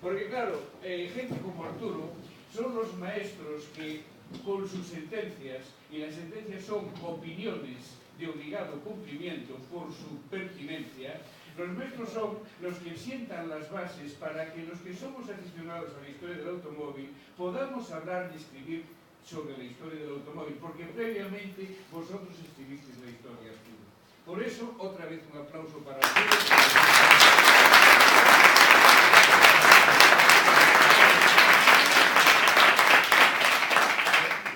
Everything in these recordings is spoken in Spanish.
Porque claro, gente como Arturo son los maestros que con sus sentencias, y las sentencias son opiniones de obligado cumplimiento por su pertinencia, los maestros son los que sientan las bases para que los que somos aficionados a la historia del automóvil podamos hablar y escribir sobre la historia del automóvil, porque previamente vosotros escribisteis la historia, Arturo. Por eso, otra vez un aplauso para Arturo.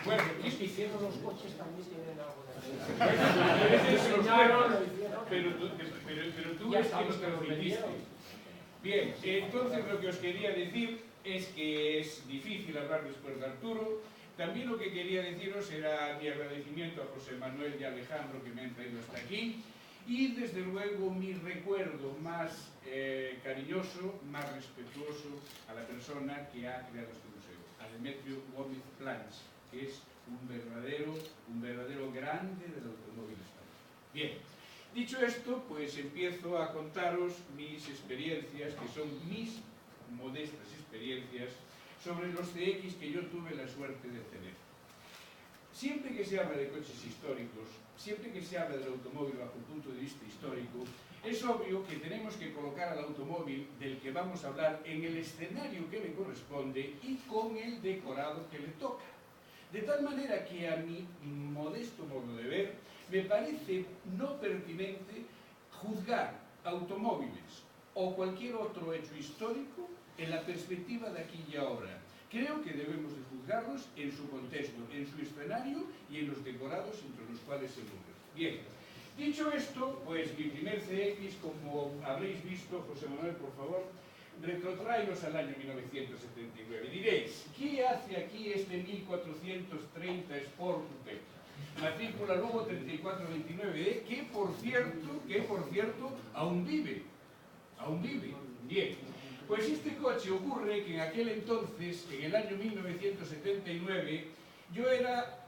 Bueno, es que hicieron los coches también tienen algo pero tú es que no te lo hiciste. Bien, entonces lo que os quería decir es que es difícil hablar después de Arturo. También lo que quería deciros era mi agradecimiento a José Manuel y a Alejandro que me han traído hasta aquí, y desde luego mi recuerdo más cariñoso, más respetuoso a la persona que ha creado este museo, a Demetrio Gómez Plans, que es un verdadero grande del automóvil español. Bien, dicho esto, pues empiezo a contaros mis experiencias, que son mis modestas experiencias, sobre los CX que yo tuve la suerte de tener. Siempre que se habla de coches históricos, siempre que se habla del automóvil bajo el punto de vista histórico, es obvio que tenemos que colocar al automóvil del que vamos a hablar en el escenario que le corresponde y con el decorado que le toca. De tal manera que a mi modesto modo de ver, me parece no pertinente juzgar automóviles o cualquier otro hecho histórico en la perspectiva de aquí y ahora. Creo que debemos de juzgarlos en su contexto, en su escenario y en los decorados entre los cuales se mueven. Bien, dicho esto, pues mi primer CX, como habréis visto, José Manuel, por favor, retrotraenos al año 1979. Diréis, ¿qué hace aquí este 1430 Sport Coupé? Matrícula Lugo 3429D, que por cierto, aún vive. Bien, pues este coche ocurre que en aquel entonces, en el año 1979, yo era,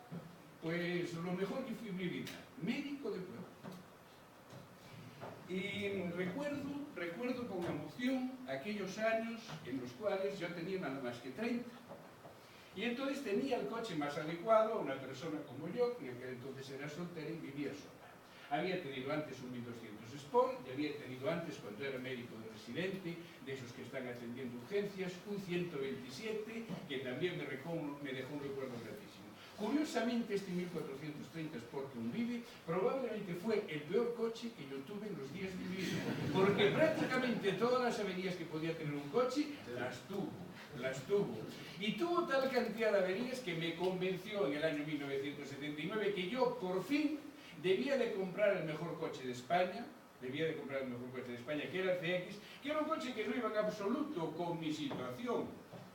pues, lo mejor que fui en mi vida, médico de prueba. Y recuerdo con emoción aquellos años en los cuales yo tenía nada más que 30. Y entonces tenía el coche más adecuado a una persona como yo, que en aquel entonces era soltera y vivía sola. Había tenido antes un 1200 Sport, y había tenido antes, cuando era médico de residente, de esos que están atendiendo urgencias, un 127, que también me dejó un recuerdo gratísimo. Curiosamente, este 1430 Sport que aún vive, probablemente fue el peor coche que yo tuve en los días de mi vida, porque prácticamente todas las averías que podía tener un coche, las tuvo. Y tuvo tal cantidad de averías que me convenció en el año 1979 que yo, por fin, debía de comprar el mejor coche de España, que era el CX, que era un coche que no iba en absoluto con mi situación,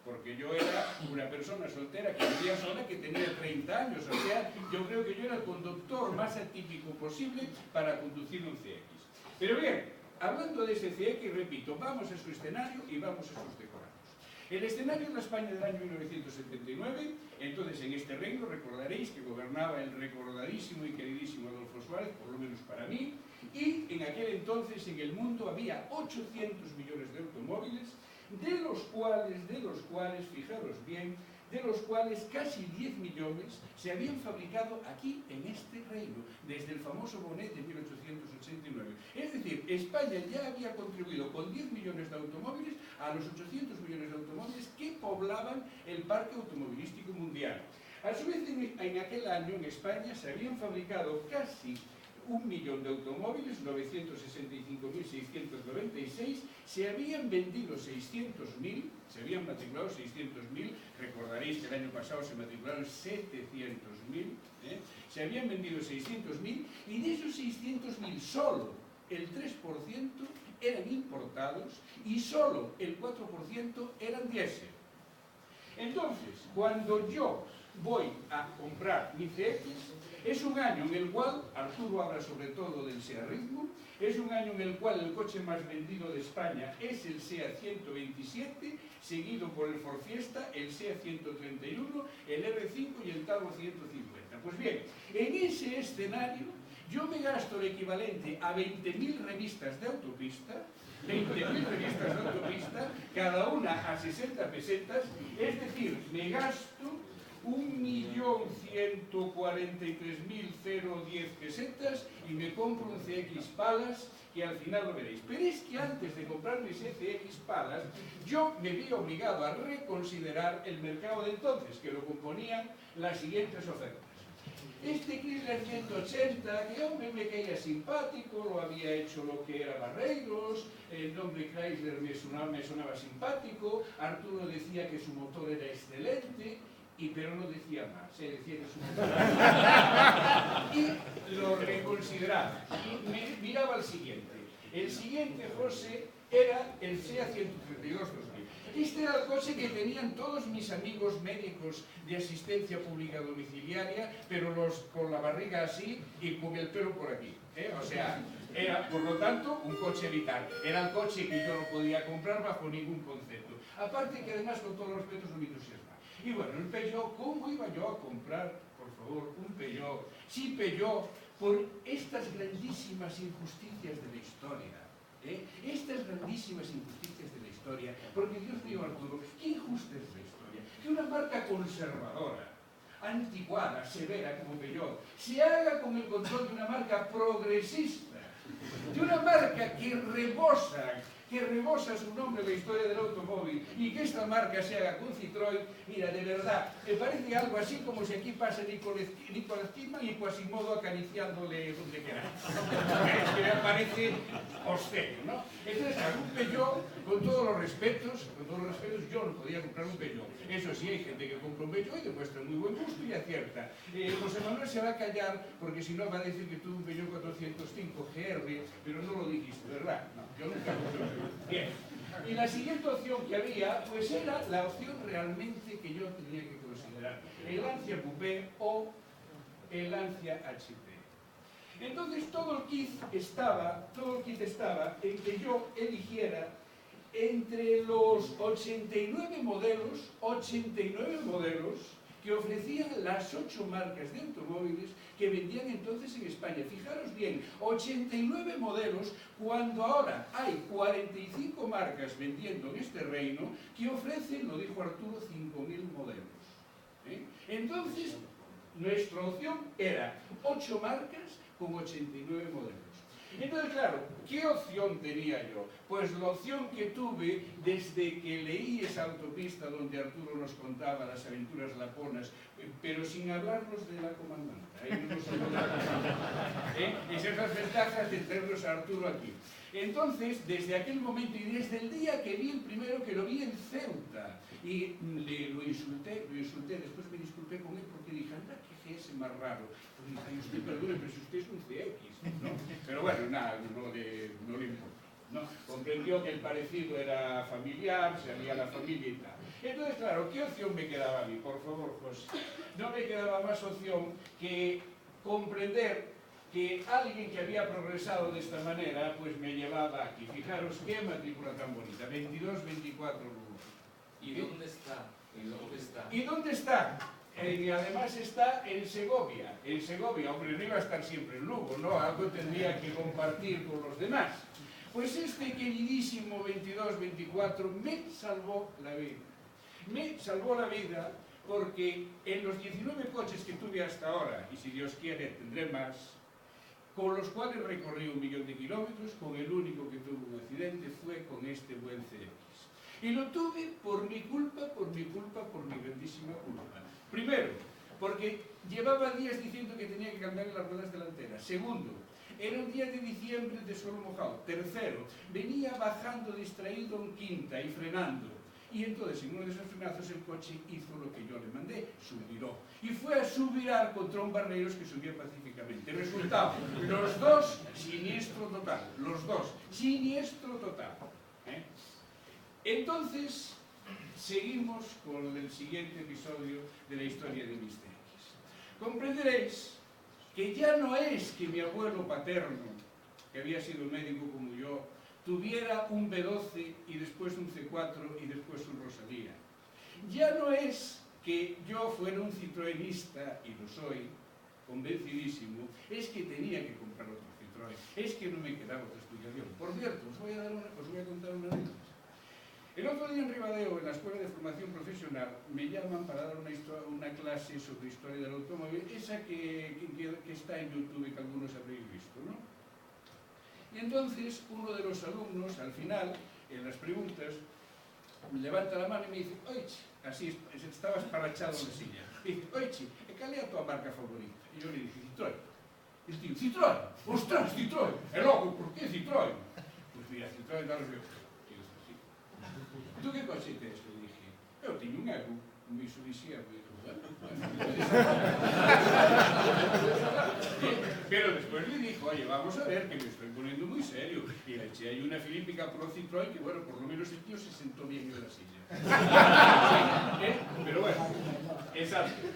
porque yo era una persona soltera que vivía sola, que tenía 30 años, o sea, yo creo que yo era el conductor más atípico posible para conducir un CX. Pero bien, hablando de ese CX, repito, vamos a su escenario y vamos a sus decorados. El escenario de la España del año 1979, entonces en este reino recordaréis que gobernaba el recordadísimo y queridísimo Adolfo Suárez, por lo menos para mí, y en aquel entonces en el mundo había 800 millones de automóviles, de los cuales, fijaros bien, de los cuales casi 10 millones se habían fabricado aquí en este reino, desde el famoso Bonet de 1889. Es decir, España ya había contribuido con 10 millones de automóviles a los 800 millones de automóviles que poblaban el parque automovilístico mundial. A su vez, en aquel año en España se habían fabricado casi 1 millón de automóviles, 965.696, se habían vendido 600.000, se habían matriculado 600.000, recordaréis que el año pasado se matricularon 700.000, se habían vendido 600.000, y de esos 600.000 solo el 3% eran importados y solo el 4% eran diésel. Entonces, cuando yo voy a comprar mi CX, es un año en el cual, Arturo habla sobre todo del SEA Ritmo, es un año en el cual el coche más vendido de España es el SEA 127, seguido por el Ford Fiesta, el SEA 131, el R5 y el Talbot 150. Pues bien, en ese escenario yo me gasto el equivalente a 20.000 revistas de autopista, cada una a 60 pesetas, es decir, me gasto 1.143.010 pesetas y me compro un CX Palace, que al final lo veréis. Pero es que antes de comprarme ese CX Palace, yo me vi obligado a reconsiderar el mercado de entonces, que lo componían las siguientes ofertas. Este Chrysler 180, que hombre me caía simpático, lo había hecho lo que era Barreiros, el nombre Chrysler me sonaba simpático, Arturo decía que su motor era excelente, pero no decía más, decía que su motor era y lo reconsideraba. Y me miraba al siguiente. El siguiente, José, era el SEA 132 2000. Este era el coche que tenían todos mis amigos médicos de asistencia pública domiciliaria, pero con la barriga así y con el pelo por aquí. O sea, era, por lo tanto, un coche vital. Era el coche que yo no podía comprar bajo ningún concepto. Aparte que además, con todos los respetos, no me entusiasma. Y bueno, el Peugeot, ¿cómo iba yo a comprar, por favor, un Peugeot? Sí, Peugeot, por estas grandísimas injusticias de la historia. Estas grandísimas injusticias de la historia, porque Dios mío, Arturo, qué injusta es la historia, que una marca conservadora, anticuada, severa como Peugeot, se haga con el control de una marca progresista, de una marca que rebosa su nombre en la historia del automóvil, y que esta marca se haga con Citroën. Mira, de verdad, me parece algo así como si aquí pasa Nicolás Kidman y Quasimodo acariciándole donde quiera. Es que me parece obsceno, ¿no? Entonces, un Peugeot, con todos los respetos, yo no podía comprar un Peugeot. Eso sí, hay gente que compra un Peugeot y demuestra muy buen gusto y acierta. José Manuel se va a callar, porque si no va a decir que tuvo un Peugeot 405 GR, pero no lo dijiste, ¿verdad? No, yo nunca compré un Peugeot. Bien. Y la siguiente opción que había, pues era la opción realmente que yo tenía que considerar, el Lancia Coupé o el Lancia HP. Entonces todo el kit estaba en que yo eligiera entre los 89 modelos que ofrecían las 8 marcas de automóviles que vendían entonces en España. Fijaros bien, 89 modelos, cuando ahora hay 45 marcas vendiendo en este reino que ofrecen, lo dijo Arturo, 5.000 modelos. Entonces, nuestra opción era 8 marcas con 89 modelos. Entonces, claro, ¿qué opción tenía yo? Pues la opción que tuve desde que leí esa autopista donde Arturo nos contaba las aventuras laponas, pero sin hablarnos de la comandante. Ahí no nos habló de la comandante. Esas las ventajas de tenernos a Arturo aquí. Entonces, desde aquel momento y desde el día que vi el primero, que lo vi en Ceuta, y lo insulté, después me disculpé con él porque dije, anda, qué GS más raro. Pues dije, ay, usted perdone, pero si usted es un CX, ¿no? Pero bueno, nada, no le importa, ¿no? Comprendió que el parecido era familiar, se había la familia y tal. Entonces, claro, ¿qué opción me quedaba a mí? Por favor, José. No me quedaba más opción que comprender que alguien que había progresado de esta manera, pues me llevaba aquí. Fijaros qué matrícula tan bonita, 22-24 Lugo. ¿Y dónde está? ¿Y dónde está? ¿Y dónde está? Y además está en Segovia. En Segovia, hombre, no iba a estar siempre en Lugo, ¿no? Algo tendría que compartir con los demás. Pues este queridísimo 22-24 me salvó la vida. Me salvó la vida porque en los 19 coches que tuve hasta ahora, y si Dios quiere tendré más, con los cuales recorrí 1 millón de kilómetros, con el único que tuvo un accidente fue con este buen CX. Y lo tuve por mi culpa, por mi grandísima culpa. Primero, porque llevaba días diciendo que tenía que cambiar las ruedas delanteras. Segundo, era un día de diciembre de suelo mojado. Tercero, venía bajando distraído en quinta y frenando. Y entonces, en uno de esos frenazos, el coche hizo lo que yo le mandé, subiró. Y fue a subirar contra un Barreiros que subía pacíficamente. Resultado, los dos, siniestro total. Los dos, siniestro total. Entonces, seguimos con el siguiente episodio de la historia de mis CX. Comprenderéis que ya no es que mi abuelo paterno, que había sido médico como yo, tuviera un B12 y después un C4 y después un Rosalía. Ya no es que yo fuera un citroenista, y lo soy, convencidísimo, es que tenía que comprar otro Citroën, es que no me quedaba otra explicación. Por cierto, os voy a contar una anécdota. El otro día en Ribadeo, en la Escuela de Formación Profesional, me llaman para dar una clase sobre historia del automóvil, esa que está en YouTube y que algunos habréis visto, ¿no? Y entonces uno de los alumnos, al final, en las preguntas, me levanta la mano y me dice: oiche, así estaba esparrachado en la silla, me dice: oiche, ¿cal é a tua marca favorita? E eu le dije: Citroën. E el tío: Citroën, ostras, Citroën, é loco, por que Citroën? Pues mira, Citroën da los meus. ¿Tú qué coche tienes? Le dije: yo tengo un Ego, un Mitsubishi Ego. Pero después le dijo: oye, vamos a ver, que me estoy poniendo muy serio. Y le eché ahí una filípica Pro Citroën, que bueno, por lo menos el tío se sentó bien en la silla. Pero bueno, exacto.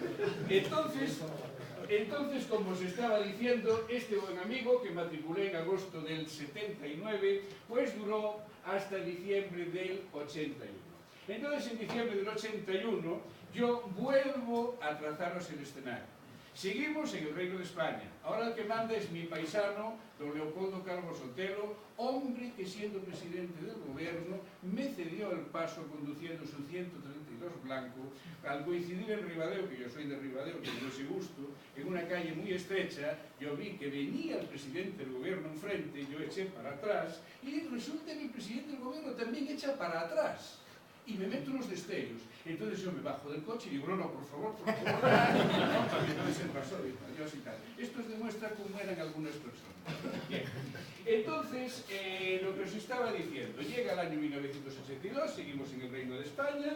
Entonces, como os estaba diciendo, este buen amigo que matriculé en agosto del 79, pues duró hasta diciembre del 81. Entonces, en diciembre del 81, yo vuelvo a trazaros el escenario. Seguimos en el Reino de España. Ahora el que manda es mi paisano, don Leopoldo Calvo Sotelo, hombre que, siendo presidente del gobierno, me cedió el paso conduciendo su 132 blanco. Al coincidir en Ribadeo, que yo soy de Ribadeo, que tengo ese gusto, en una calle muy estrecha, yo vi que venía el presidente del gobierno enfrente, yo eché para atrás, y resulta que el presidente del gobierno también echa para atrás. Y me meto unos destellos. Entonces yo me bajo del coche y digo: no, por favor, no, para que no se pasó, adiós y tal. Esto os demuestra cómo eran algunas personas. Bien. Entonces, lo que os estaba diciendo, llega el año 1982, seguimos en el Reino de España.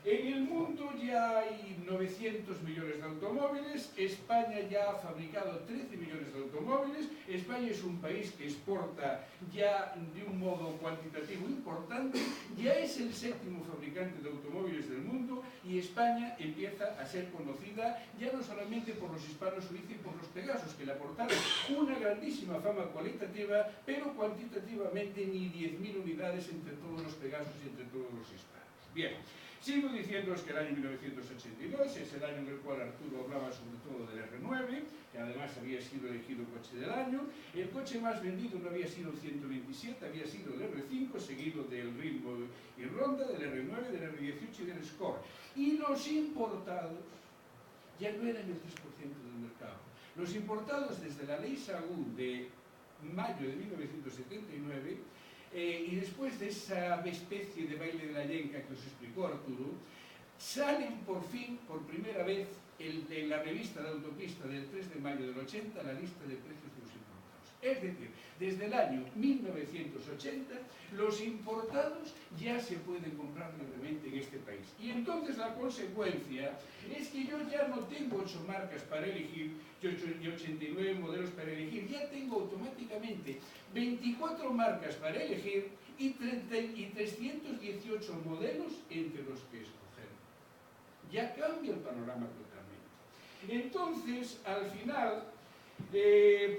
En el mundo ya hay 900 millones de automóviles, España ya ha fabricado 13 millones de automóviles, España es un país que exporta ya de un modo cuantitativo importante, ya es el 7º fabricante de automóviles del mundo, y España empieza a ser conocida ya no solamente por los hispanos suizos y por los pegasos, que le aportaron una grandísima fama cualitativa, pero cuantitativamente ni 10.000 unidades entre todos los pegasos y entre todos los hispanos. Bien. Sigo diciéndoos que el año 1982 es el año en el cual Arturo hablaba sobre todo del R9, que además había sido elegido coche del año. El coche más vendido no había sido el 127, había sido el R5, seguido del Ritmo y Ronda, del R9, del R18 y del Score. Y los importados ya no eran el 3% del mercado. Los importados, desde la ley Sagún de mayo de 1979, y después de esa especie de baile de la yenca que os explicó Arturo, salen por fin, por primera vez, en la revista de autopista del 3 de mayo del 80, la lista de precios de los importados. Es decir, desde el año 1980, los importados ya se pueden comprar libremente en este país. Y entonces la consecuencia es que yo ya no tengo 8 marcas para elegir y 89 modelos para elegir, ya tengo automáticamente 24 marcas para elegir y 318 modelos entre los que escoger. Ya cambia el panorama totalmente. Entonces, al final,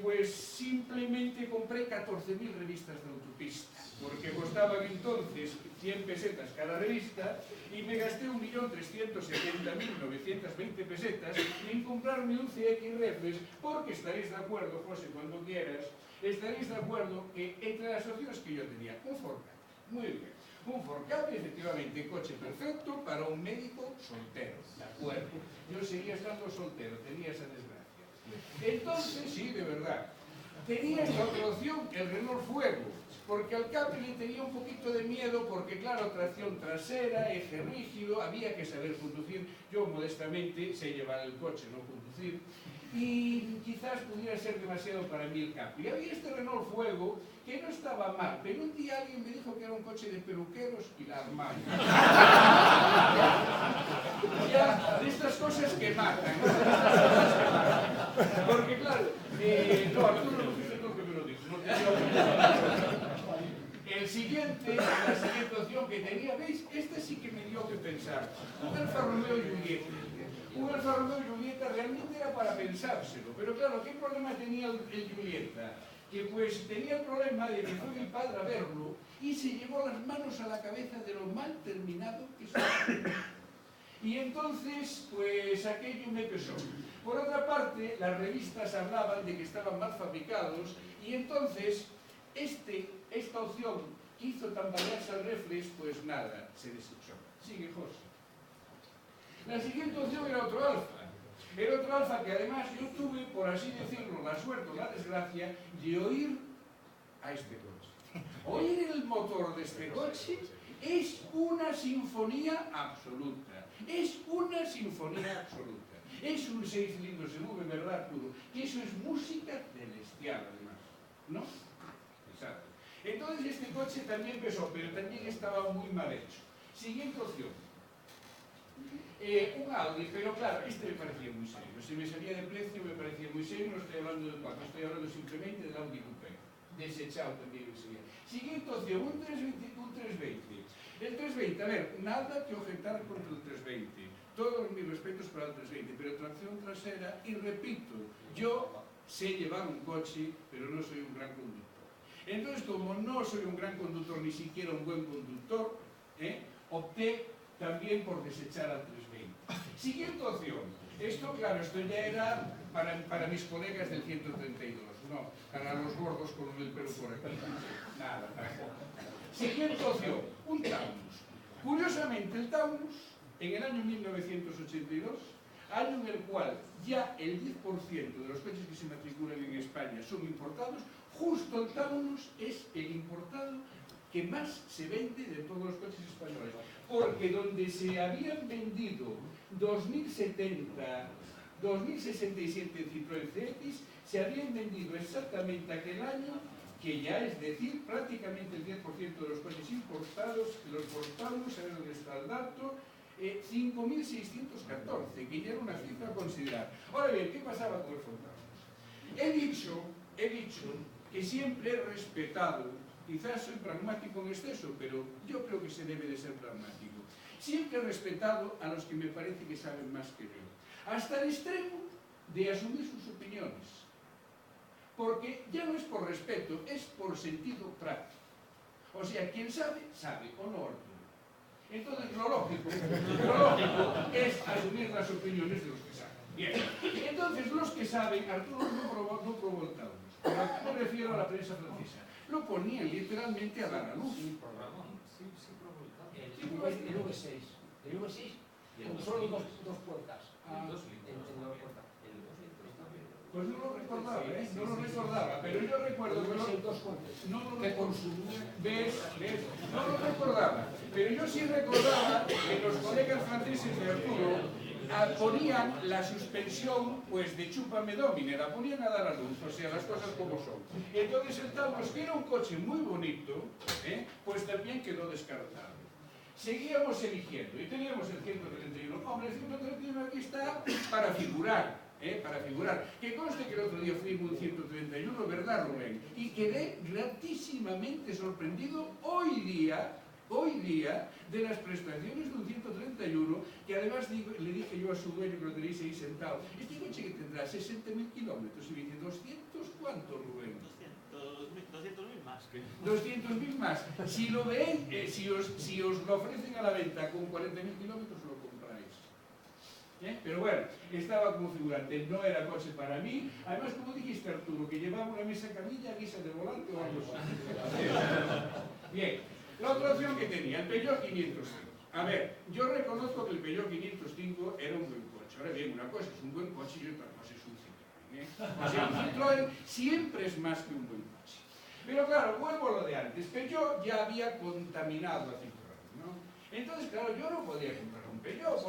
pues simplemente compré 14.000 revistas de autopista, porque costaban entonces 100 pesetas cada revista, y me gasté 1.370.920 pesetas en comprarme un CX Reflex, porque estaréis de acuerdo, José, cuando quieras, estaréis de acuerdo que entre las opciones que yo tenía, un Ford Ka, muy bien, un Ford Ka, efectivamente, coche perfecto para un médico soltero, de acuerdo. Yo seguía estando soltero, tenía esa desgracia. Entonces, sí, de verdad, tenía esta otra opción, el Renault Fuego, porque al Capri le tenía un poquito de miedo, porque claro, tracción trasera, eje rígido, había que saber conducir. Yo modestamente sé llevar el coche, no conducir, y quizás pudiera ser demasiado para mí el Capri. Había este Renault Fuego que no estaba mal, pero un día alguien me dijo que era un coche de peluqueros y la armaron. Ya, de estas cosas que matan, ¿no? De estas cosas que matan. Porque claro, no, Arturo no fuiste tú que me lo dijo, no te digo. La siguiente opción que tenía, ¿veis? Esta sí que me dio que pensar. Un Alfa Romeo Giulietta. Un Alfa Romeo Giulietta realmente era para pensárselo, pero claro, ¿qué problema tenía el Giulietta? Que pues tenía el problema de que fue mi padre a verlo y se llevó las manos a la cabeza de lo mal terminado que estaba. Y entonces, pues aquello me pesó. Por otra parte, las revistas hablaban de que estaban mal fabricados, y entonces esta opción que hizo tambalearse al reflex, pues nada, se desechó. Sigue José. La siguiente opción era otro Alfa. Era otro Alfa que además yo tuve, por así decirlo, la suerte o la desgracia de oír a este coche. Oír el motor de este coche es una sinfonía absoluta. Es una sinfonía absoluta. Es un 6 cilindros en V, ¿verdad, Arturo? Que eso es música celestial, además. ¿No? Exacto. Entonces este coche también pesó, pero también estaba muy mal hecho. Siguiente opción. Un Audi, pero claro, este me parecía muy serio. Si me salía de precio me parecía muy serio, no estoy hablando de cuánto, estoy hablando simplemente del Audi Coupé. Desechado también me salía. Siguiente opción, un 320. El 320, a ver, nada que objetar contra el 320. Todos mis respetos para el 320, pero tracción trasera, y repito, yo sé llevar un coche, pero no soy un gran conductor. Entonces, como no soy un gran conductor, ni siquiera un buen conductor, opté también por desechar al 320. Siguiente opción. Esto, claro, esto ya era para mis colegas del 132, no, para los gordos con el pelo por aquí. Nada, tampoco. Siguiente opción, un Taunus. Curiosamente, el Taunus, en el año 1982, año en el cual ya el 10% de los coches que se matriculan en España son importados, justo el Taunus es el importado que más se vende de todos los coches españoles. Porque donde se habían vendido 2070, 2067 Citroën CX, se habían vendido exactamente aquel año, que ya es decir, prácticamente el 10% de los coches importados, los portados, a ver dónde está el dato, 5.614, que ya era una cifra a considerar. Ahora bien, ¿qué pasaba con el Fontanos? He dicho que siempre he respetado, quizás soy pragmático en exceso, pero yo creo que se debe de ser pragmático. Siempre he respetado a los que me parece que saben más que yo, hasta el extremo de asumir sus opiniones. Porque ya no es por respeto, es por sentido práctico. O sea, quien sabe, sabe, o no, Arturo. Entonces, lo lógico es asumir las opiniones de los que saben. Bien, entonces los que saben, Arturo no probó el Taunus, pero ¿a qué me refiero a la prensa francesa? Lo ponían literalmente a dar a luz. Sí, por Ramón, sí probó el Taunus. El V6. El V6 con solo dos puertas. El 2 En litros. la puerta. El 2 litros también. Pues no lo recordaba, no lo recordaba, pero yo recuerdo que El dos puertas. no lo Que recordaba. consumía. ¿Ves? No lo recordaba, pero yo sí recordaba que los colegas franceses de Arturo ponían la suspensión pues de chúpame domine, la ponían a dar a luz, o sea, las cosas como son. Entonces el Taunus, que era un coche muy bonito, pues también quedó descartado. Seguíamos eligiendo y teníamos el 131. Hombre, el 131 aquí está para figurar. Para figurar. Que conste que el otro día fui en un 131, ¿verdad, Rubén? Y quedé gratísimamente sorprendido hoy día de las prestaciones de un 131, que además le dije yo a su dueño, que lo tenéis ahí sentado, este coche que tendrá 60.000 kilómetros, y me dice, ¿200 cuánto, Rubén? 200.000 más. 200.000 más. Si lo veis, si os lo ofrecen a la venta con 40.000 kilómetros, lo compráis. Pero bueno, estaba como figurante, no era coche para mí. Además, como dijiste, Arturo, que llevaba una mesa camilla, guisa de volante o algo así. Bien, la otra opción que tenía, el Peugeot 505. A ver, yo reconozco que el Peugeot 505 era un buen coche. Ahora bien, una cosa es un buen coche y otra cosa es un Citroën. O sea, un Citroën siempre es más que un buen coche. Pero claro, vuelvo a lo de antes. Peugeot ya había contaminado a Citroën, ¿no? Entonces, claro, yo no podía comprar un Peugeot,